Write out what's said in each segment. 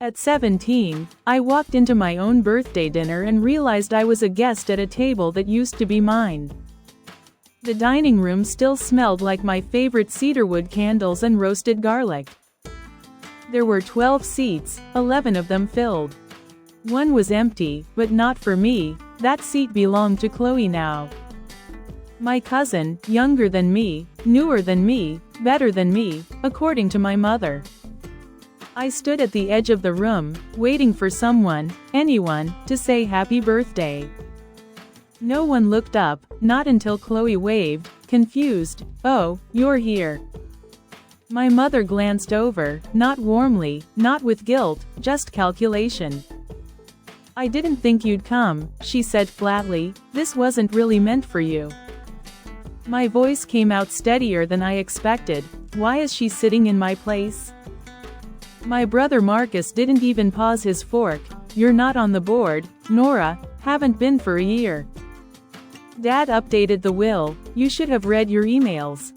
At 17, I walked into my own birthday dinner and realized I was a guest at a table that used to be mine. The dining room still smelled like my favorite cedarwood candles and roasted garlic. There were 12 seats, 11 of them filled. One was empty, but not for me. That seat belonged to Chloe now. My cousin, younger than me, newer than me, better than me, according to my mother. I stood at the edge of the room, waiting for someone, anyone, to say happy birthday. No one looked up, not until Chloe waved, confused. "Oh, you're here." My mother glanced over, not warmly, not with guilt, just calculation. "I didn't think you'd come," she said flatly. "This wasn't really meant for you." My voice came out steadier than I expected. "Why is she sitting in my place?" My brother Marcus didn't even pause his fork. "You're not on the board, Nora, haven't been for a year." Dad updated the will. "You should have read your emails."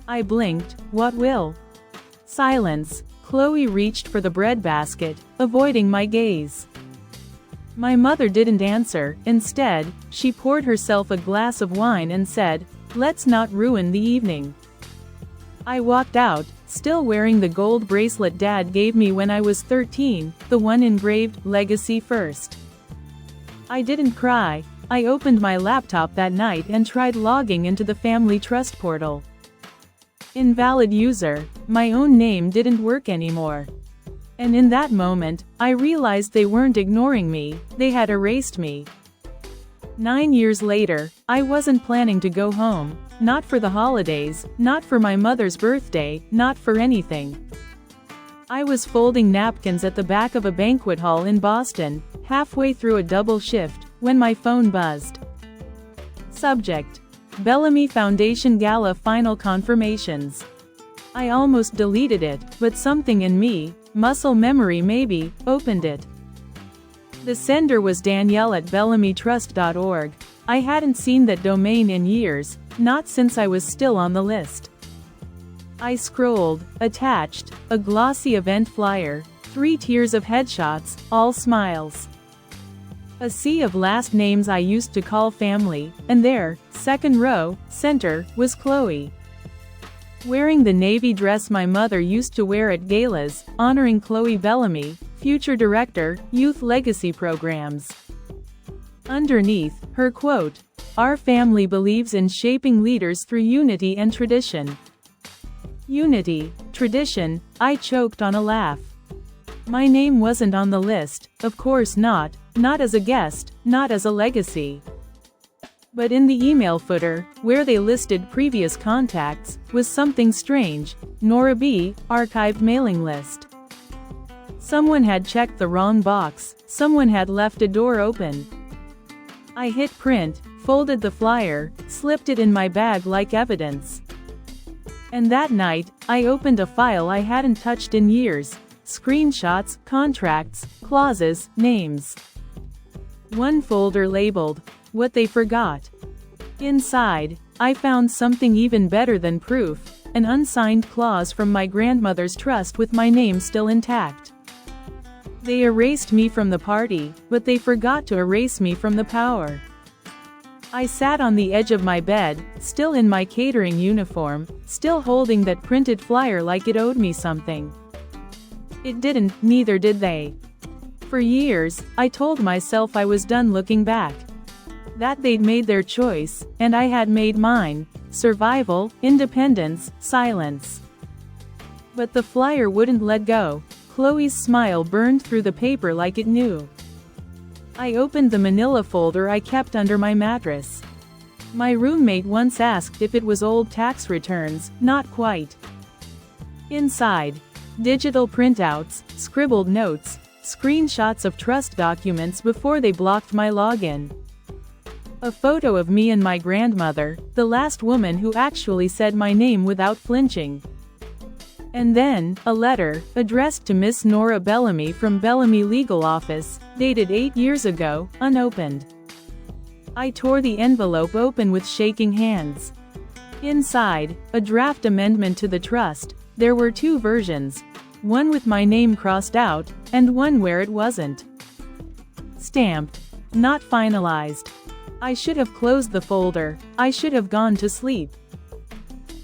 I blinked. "What will?" Silence. Chloe reached for the bread basket, avoiding my gaze. My mother didn't answer. Instead, she poured herself a glass of wine and said, "Let's not ruin the evening." I walked out, still wearing the gold bracelet Dad gave me when I was 13, the one engraved, "Legacy First." I didn't cry. I opened my laptop that night and tried logging into the family trust portal. Invalid user. My own name didn't work anymore. And in that moment, I realized they weren't ignoring me, they had erased me. 9 years later, I wasn't planning to go home. Not for the holidays, not for my mother's birthday, not for anything. I was folding napkins at the back of a banquet hall in Boston, halfway through a double shift, when my phone buzzed. Subject: Bellamy Foundation Gala Final Confirmations. I almost deleted it, but something in me, muscle memory maybe, opened it. The sender was Danielle at bellamytrust.org. I hadn't seen that domain in years, not since I was still on the list. I scrolled. Attached, a glossy event flyer, 3 tiers of headshots, all smiles. A sea of last names I used to call family, and there, second row, center, was Chloe. Wearing the navy dress my mother used to wear at galas, honoring Chloe Bellamy, future director, Youth Legacy Programs. Underneath, her quote: "Our family believes in shaping leaders through unity and tradition." Unity, tradition, I choked on a laugh. My name wasn't on the list, of course not as a guest, not as a legacy. But in the email footer, where they listed previous contacts, was something strange. Nora B., archived mailing list. Someone had checked the wrong box, someone had left a door open. I hit print, folded the flyer, slipped it in my bag like evidence. And that night, I opened a file I hadn't touched in years. Screenshots, contracts, clauses, names. One folder labeled, "What They Forgot." Inside, I found something even better than proof, an unsigned clause from my grandmother's trust with my name still intact. They erased me from the party, but they forgot to erase me from the power. I sat on the edge of my bed, still in my catering uniform, still holding that printed flyer like it owed me something. It didn't, neither did they. For years, I told myself I was done looking back. That they'd made their choice, and I had made mine. Survival, independence, silence. But the flyer wouldn't let go. Chloe's smile burned through the paper like it knew. I opened the manila folder I kept under my mattress. My roommate once asked if it was old tax returns, not quite. Inside, digital printouts, scribbled notes, screenshots of trust documents before they blocked my login. A photo of me and my grandmother, the last woman who actually said my name without flinching. And then, a letter, addressed to Miss Nora Bellamy from Bellamy Legal Office, dated 8 years ago, unopened. I tore the envelope open with shaking hands. Inside, a draft amendment to the trust. There were 2 versions. one with my name crossed out, and one where it wasn't. Stamped. Not finalized. I should have closed the folder. I should have gone to sleep.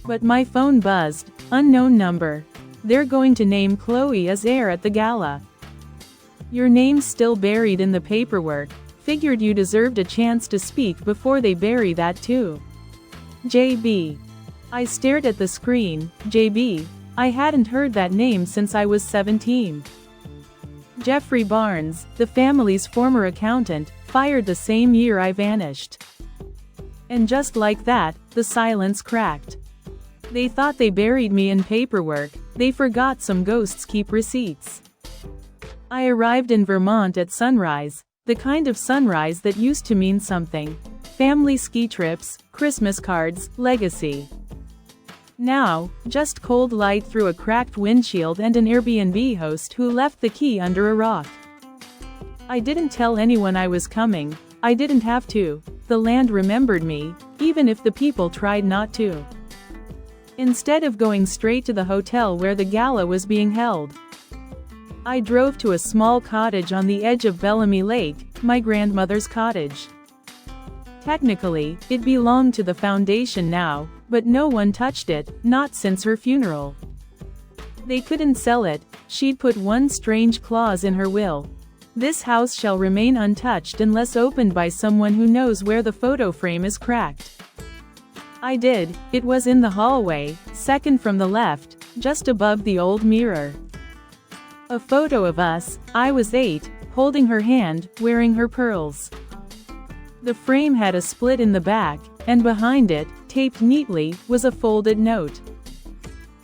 But my phone buzzed. Unknown number. They're going to name Chloe as heir at the gala. Your name's still buried in the paperwork. Figured you deserved a chance to speak before they bury that too. JB. I stared at the screen. JB. I hadn't heard that name since I was 17. Jeffrey Barnes, the family's former accountant, fired the same year I vanished. And just like that, the silence cracked. They thought they buried me in paperwork. They forgot some ghosts keep receipts. I arrived in Vermont at sunrise, the kind of sunrise that used to mean something. Family ski trips, Christmas cards, legacy. Now, just cold light through a cracked windshield and an Airbnb host who left the key under a rock. I didn't tell anyone I was coming. I didn't have to. The land remembered me, even if the people tried not to. Instead of going straight to the hotel where the gala was being held, I drove to a small cottage on the edge of Bellamy Lake, my grandmother's cottage. Technically, it belonged to the foundation now, but no one touched it, not since her funeral. They couldn't sell it. She'd put one strange clause in her will. This house shall remain untouched unless opened by someone who knows where the photo frame is cracked. I did. It was in the hallway, second from the left, just above the old mirror. A photo of us. I was 8, holding her hand, wearing her pearls. The frame had a split in the back, and behind it, taped neatly, was a folded note.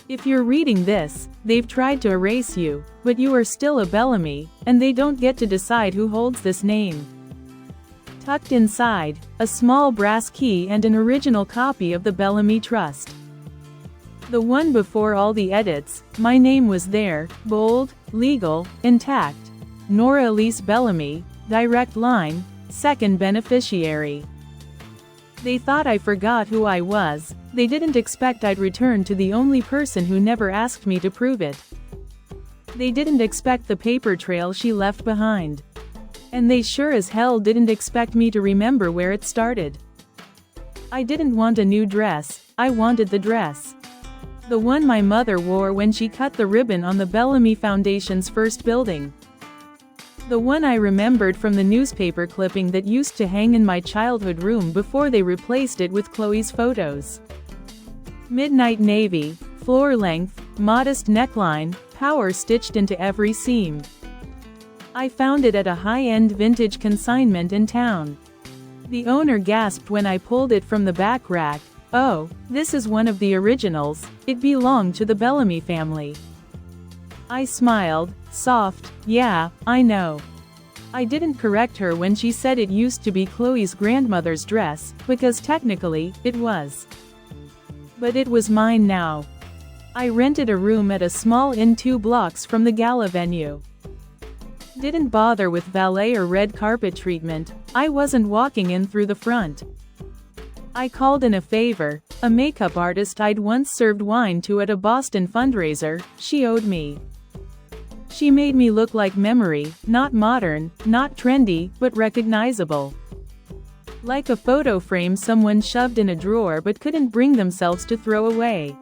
If you're reading this, they've tried to erase you, but you are still a Bellamy, and they don't get to decide who holds this name. Tucked inside, a small brass key and an original copy of the Bellamy Trust. The one before all the edits. My name was there, bold, legal, intact. Nora Elise Bellamy, direct line, second beneficiary. They thought I forgot who I was. They didn't expect I'd return to the only person who never asked me to prove it. They didn't expect the paper trail she left behind. And they sure as hell didn't expect me to remember where it started. I didn't want a new dress. I wanted the dress. The one my mother wore when she cut the ribbon on the Bellamy Foundation's first building. The one I remembered from the newspaper clipping that used to hang in my childhood room before they replaced it with Chloe's photos. Midnight navy, floor length, modest neckline, power stitched into every seam. I found it at a high-end vintage consignment in town. The owner gasped when I pulled it from the back rack. "Oh, this is one of the originals. It belonged to the Bellamy family." I smiled, soft, "Yeah, I know." I didn't correct her when she said it used to be Chloe's grandmother's dress, because technically, it was. But it was mine now. I rented a room at a small inn 2 blocks from the gala venue. Didn't bother with valet or red carpet treatment. I wasn't walking in through the front. I called in a favor. A makeup artist I'd once served wine to at a Boston fundraiser. She owed me. She made me look like memory, not modern, not trendy, but recognizable. Like a photo frame someone shoved in a drawer but couldn't bring themselves to throw away.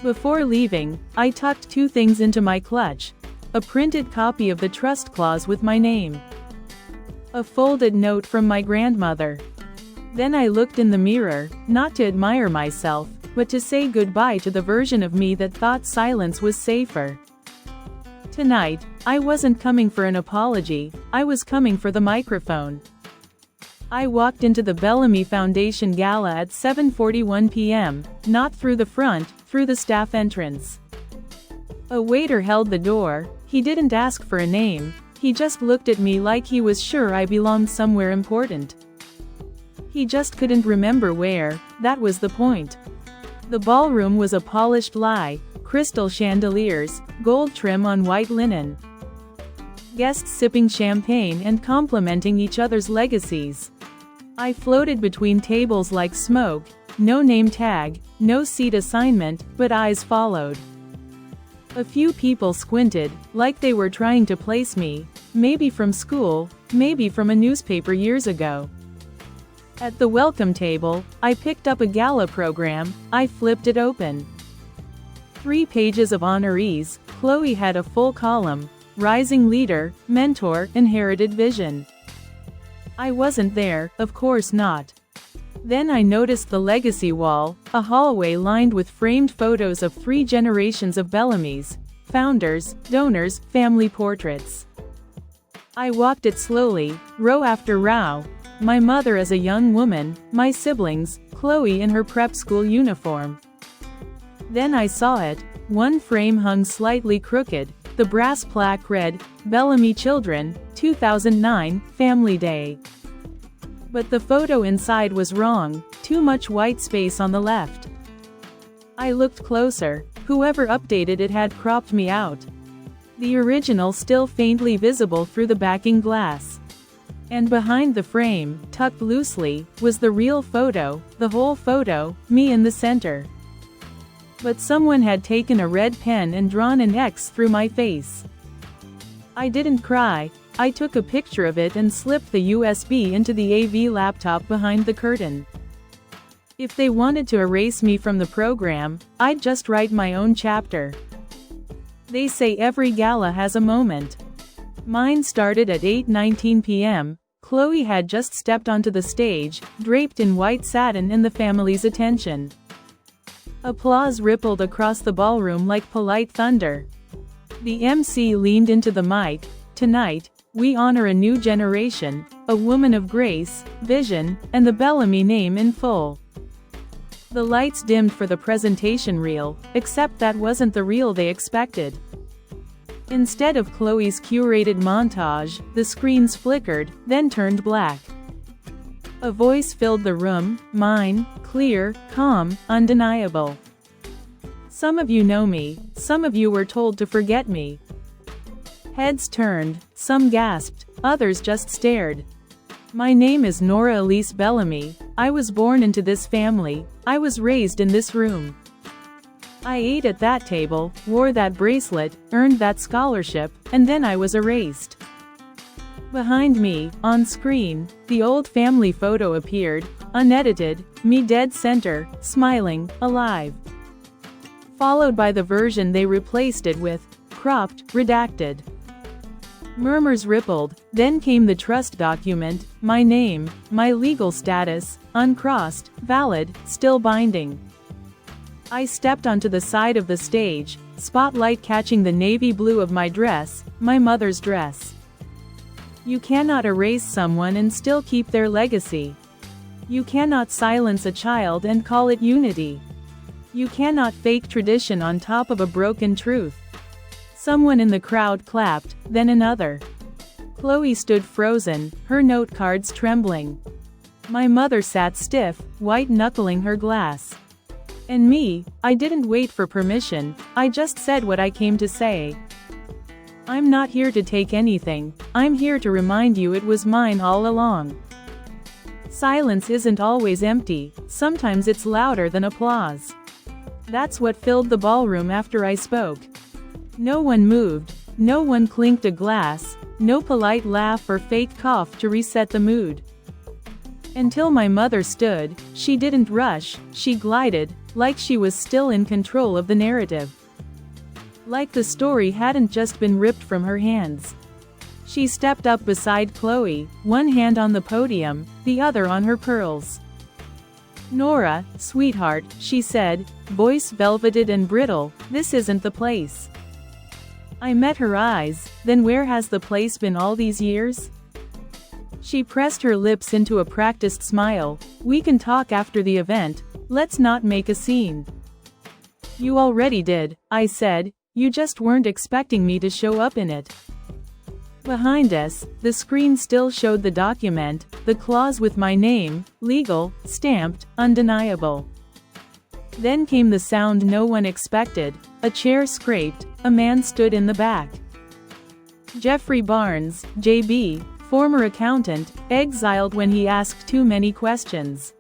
Before leaving, I tucked 2 things into my clutch. A printed copy of the trust clause with my name. A folded note from my grandmother. Then I looked in the mirror, not to admire myself, but to say goodbye to the version of me that thought silence was safer. Tonight, I wasn't coming for an apology, I was coming for the microphone. I walked into the Bellamy Foundation Gala at 7:41 p.m., not through the front, through the staff entrance. A waiter held the door. He didn't ask for a name, he just looked at me like he was sure I belonged somewhere important. He just couldn't remember where. That was the point. The ballroom was a polished lie, crystal chandeliers, gold trim on white linen. Guests sipping champagne and complimenting each other's legacies. I floated between tables like smoke, no name tag, no seat assignment, but eyes followed. A few people squinted, like they were trying to place me, maybe from school, maybe from a newspaper years ago. At the welcome table, I picked up a gala program. I flipped it open. 3 pages of honorees. Chloe had a full column: rising leader, mentor, inherited vision. I wasn't there, of course not. Then I noticed the legacy wall, a hallway lined with framed photos of 3 generations of Bellamy's, founders, donors, family portraits. I walked it slowly, row after row. My mother as a young woman, my siblings, Chloe in her prep school uniform. Then I saw it. One frame hung slightly crooked. The brass plaque read, "Bellamy Children, 2009, Family Day." But the photo inside was wrong, too much white space on the left. I looked closer. Whoever updated it had cropped me out. The original still faintly visible through the backing glass. And behind the frame, tucked loosely, was the real photo, the whole photo, me in the center. But someone had taken a red pen and drawn an X through my face. I didn't cry. I took a picture of it and slipped the USB into the AV laptop behind the curtain. If they wanted to erase me from the program, I'd just write my own chapter. They say every gala has a moment. Mine started at 8:19 p.m. Chloe had just stepped onto the stage, draped in white satin and the family's attention. Applause rippled across the ballroom like polite thunder. The MC leaned into the mic. "Tonight, we honor a new generation, a woman of grace, vision, and the Bellamy name in full." The lights dimmed for the presentation reel, except that wasn't the reel they expected. Instead of Chloe's curated montage, the screens flickered, then turned black. A voice filled the room, mine, clear, calm, undeniable. "Some of you know me, some of you were told to forget me." Heads turned, some gasped, others just stared. "My name is Nora Elise Bellamy. I was born into this family. I was raised in this room. I ate at that table, wore that bracelet, earned that scholarship, and then I was erased." Behind me, on screen, the old family photo appeared, unedited, me dead center, smiling, alive. Followed by the version they replaced it with, cropped, redacted. Murmurs rippled, then came the trust document, my name, my legal status, uncrossed, valid, still binding. I stepped onto the side of the stage, spotlight catching the navy blue of my dress, my mother's dress. You cannot erase someone and still keep their legacy. You cannot silence a child and call it unity. You cannot fake tradition on top of a broken truth. Someone in the crowd clapped, then another. Chloe stood frozen, her note cards trembling. My mother sat stiff, white-knuckling her glass. And me, I didn't wait for permission, I just said what I came to say. "I'm not here to take anything, I'm here to remind you it was mine all along." Silence isn't always empty, sometimes it's louder than applause. That's what filled the ballroom after I spoke. No one moved, no one clinked a glass, no polite laugh or fake cough to reset the mood. Until my mother stood, she didn't rush, she glided, like she was still in control of the narrative. Like the story hadn't just been ripped from her hands. She stepped up beside Chloe, one hand on the podium, the other on her pearls. "Nora, sweetheart," she said, voice velveted and brittle, "this isn't the place." I met her eyes. Then where has the place been all these years? She pressed her lips into a practiced smile. "We can talk after the event. Let's not make a scene." "You already did," I said. "You just weren't expecting me to show up in it." Behind us, the screen still showed the document, the clause with my name, legal, stamped, undeniable. Then came the sound no one expected. A chair scraped, a man stood in the back. Jeffrey Barnes, JB, former accountant, exiled when he asked too many questions.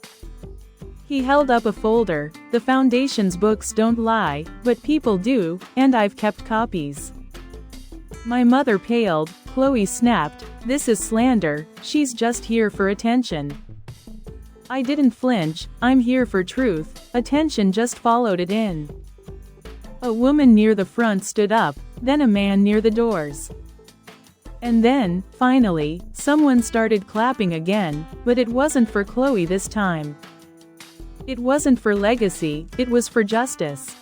He held up a folder. The Foundation's books don't lie, but people do, and I've kept copies. My mother paled. Chloe snapped, "This is slander, she's just here for attention." I didn't flinch. I'm here for truth. Attention just followed it in. A woman near the front stood up, then a man near the doors. And then, finally, someone started clapping again, but it wasn't for Chloe this time. It wasn't for legacy, it was for justice.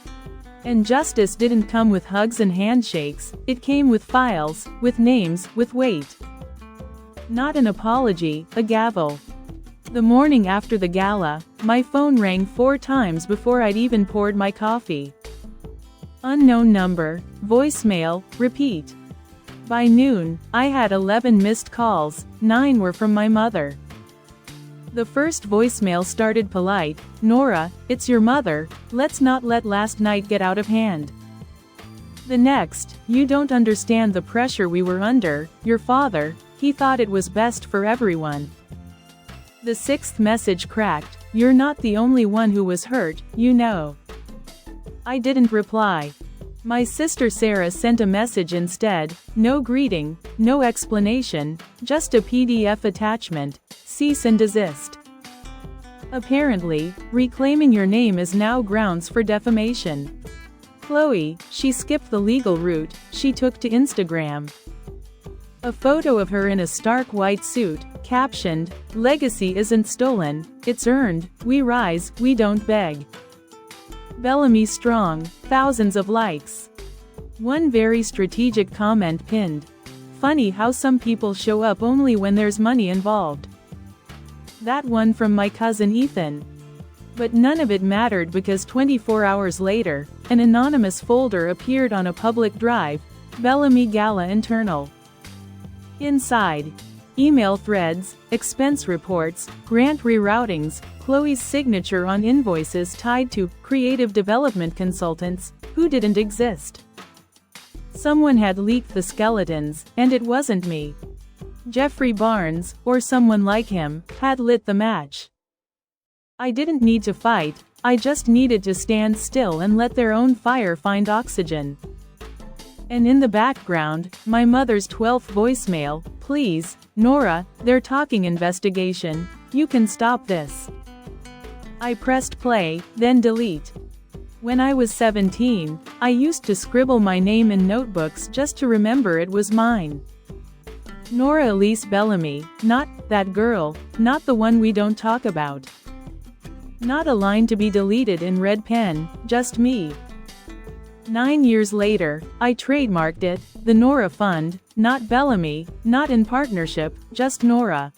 And justice didn't come with hugs and handshakes, it came with files, with names, with weight. Not an apology, a gavel. The morning after the gala, my phone rang 4 times before I'd even poured my coffee. Unknown number, voicemail, repeat. By noon, I had 11 missed calls, 9 were from my mother. The first voicemail started polite, "Nora, it's your mother, let's not let last night get out of hand." The next, "You don't understand the pressure we were under, your father, he thought it was best for everyone." The sixth message cracked, "You're not the only one who was hurt, you know." I didn't reply. My sister Sarah sent a message instead, no greeting, no explanation, just a PDF attachment, cease and desist. Apparently, reclaiming your name is now grounds for defamation. Chloe, she skipped the legal route, she took to Instagram. A photo of her in a stark white suit, captioned, "Legacy isn't stolen, it's earned, we rise, we don't beg." Bellamy strong, thousands of likes. One very strategic comment pinned. "Funny how some people show up only when there's money involved." That one from my cousin Ethan. But none of it mattered because 24 hours later, an anonymous folder appeared on a public drive, Bellamy Gala Internal. Inside, email threads, expense reports, grant reroutings, Chloe's signature on invoices tied to creative development consultants who didn't exist. Someone had leaked the skeletons, and it wasn't me. Jeffrey Barnes, or someone like him, had lit the match. I didn't need to fight, I just needed to stand still and let their own fire find oxygen. And in the background, my mother's 12th voicemail, "Please, Nora, they're talking investigation, you can stop this." I pressed play, then delete. When I was 17, I used to scribble my name in notebooks just to remember it was mine. Nora Elise Bellamy, not that girl, not the one we don't talk about. Not a line to be deleted in red pen, just me. 9 years later, I trademarked it, the Nora Fund, not Bellamy, not in partnership, just Nora.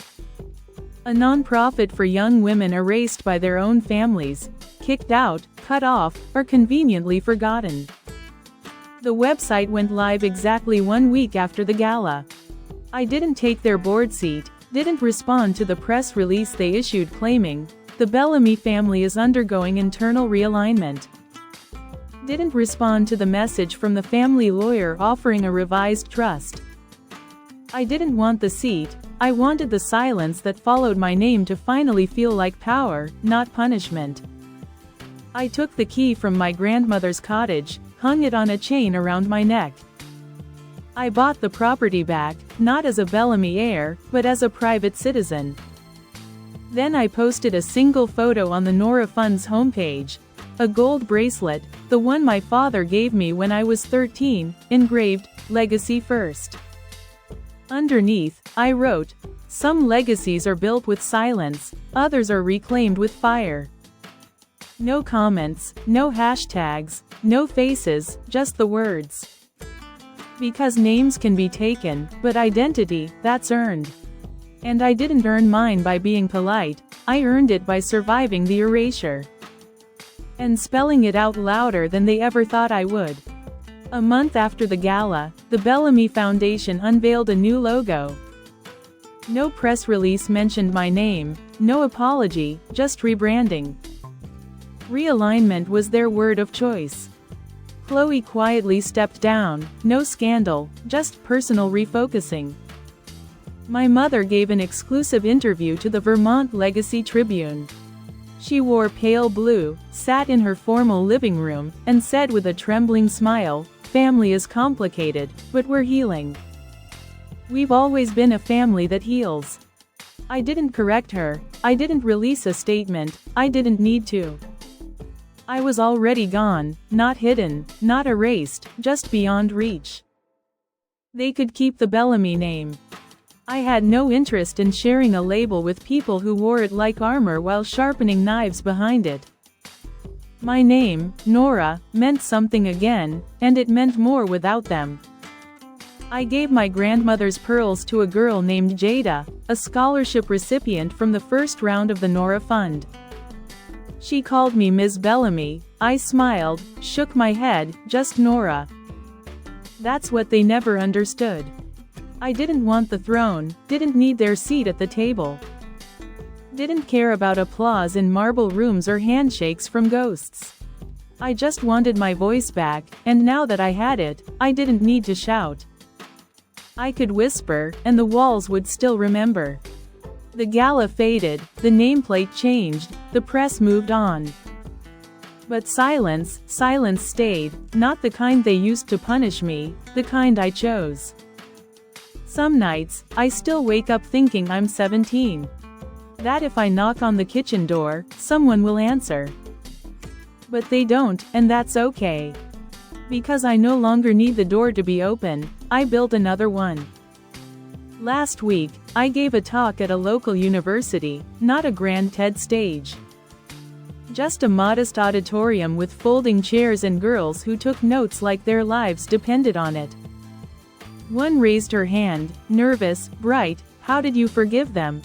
A non-profit for young women erased by their own families, kicked out, cut off, or conveniently forgotten. The website went live exactly 1 week after the gala. I didn't take their board seat, didn't respond to the press release they issued claiming, "The Bellamy family is undergoing internal realignment." Didn't respond to the message from the family lawyer offering a revised trust. I didn't want the seat, I wanted the silence that followed my name to finally feel like power, not punishment. I took the key from my grandmother's cottage, hung it on a chain around my neck. I bought the property back, not as a Bellamy heir, but as a private citizen. Then I posted a single photo on the Nora Fund's homepage. A gold bracelet, the one my father gave me when I was 13, engraved, "Legacy First." Underneath, I wrote, "Some legacies are built with silence, others are reclaimed with fire." No comments, no hashtags, no faces, just the words. Because names can be taken, but identity, that's earned. And I didn't earn mine by being polite, I earned it by surviving the erasure. And spelling it out louder than they ever thought I would. A month after the gala, the Bellamy Foundation unveiled a new logo. No press release mentioned my name, no apology, just rebranding. Realignment was their word of choice. Chloe quietly stepped down, no scandal, just personal refocusing. My mother gave an exclusive interview to the Vermont Legacy Tribune. She wore pale blue, sat in her formal living room, and said with a trembling smile, "Family is complicated, but we're healing. We've always been a family that heals." I didn't correct her. I didn't release a statement. I didn't need to. I was already gone, not hidden, not erased, just beyond reach. They could keep the Bellamy name. I had no interest in sharing a label with people who wore it like armor while sharpening knives behind it. My name, Nora, meant something again, and it meant more without them. I gave my grandmother's pearls to a girl named Jada, a scholarship recipient from the first round of the Nora Fund. She called me Ms. Bellamy. I smiled, shook my head, just Nora. That's what they never understood. I didn't want the throne, didn't need their seat at the table. Didn't care about applause in marble rooms or handshakes from ghosts. I just wanted my voice back, and now that I had it, I didn't need to shout. I could whisper, and the walls would still remember. The gala faded, the nameplate changed, the press moved on. But silence stayed, not the kind they used to punish me, the kind I chose. Some nights, I still wake up thinking I'm 17. That if I knock on the kitchen door, someone will answer. But they don't, and that's okay. Because I no longer need the door to be open, I built another one. Last week, I gave a talk at a local university, not a grand TED stage. Just a modest auditorium with folding chairs and girls who took notes like their lives depended on it. One raised her hand, nervous, bright. "How did you forgive them?"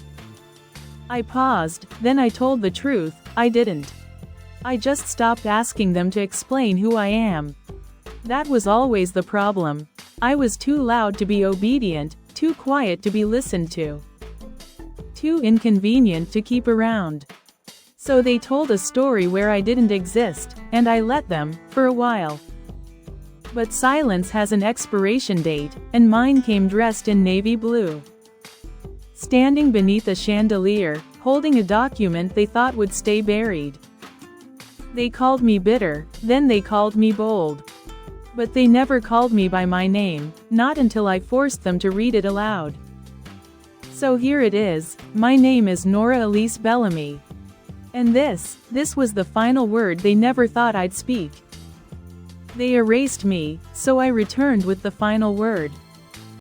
I paused, then I told the truth, I didn't. I just stopped asking them to explain who I am. That was always the problem. I was too loud to be obedient, too quiet to be listened to. Too inconvenient to keep around. So they told a story where I didn't exist, and I let them, for a while. But silence has an expiration date, and mine came dressed in navy blue. Standing beneath a chandelier, holding a document they thought would stay buried. They called me bitter, then they called me bold. But they never called me by my name, not until I forced them to read it aloud. So here it is, my name is Nora Elise Bellamy. And this was the final word they never thought I'd speak. They erased me, so I returned with the final word.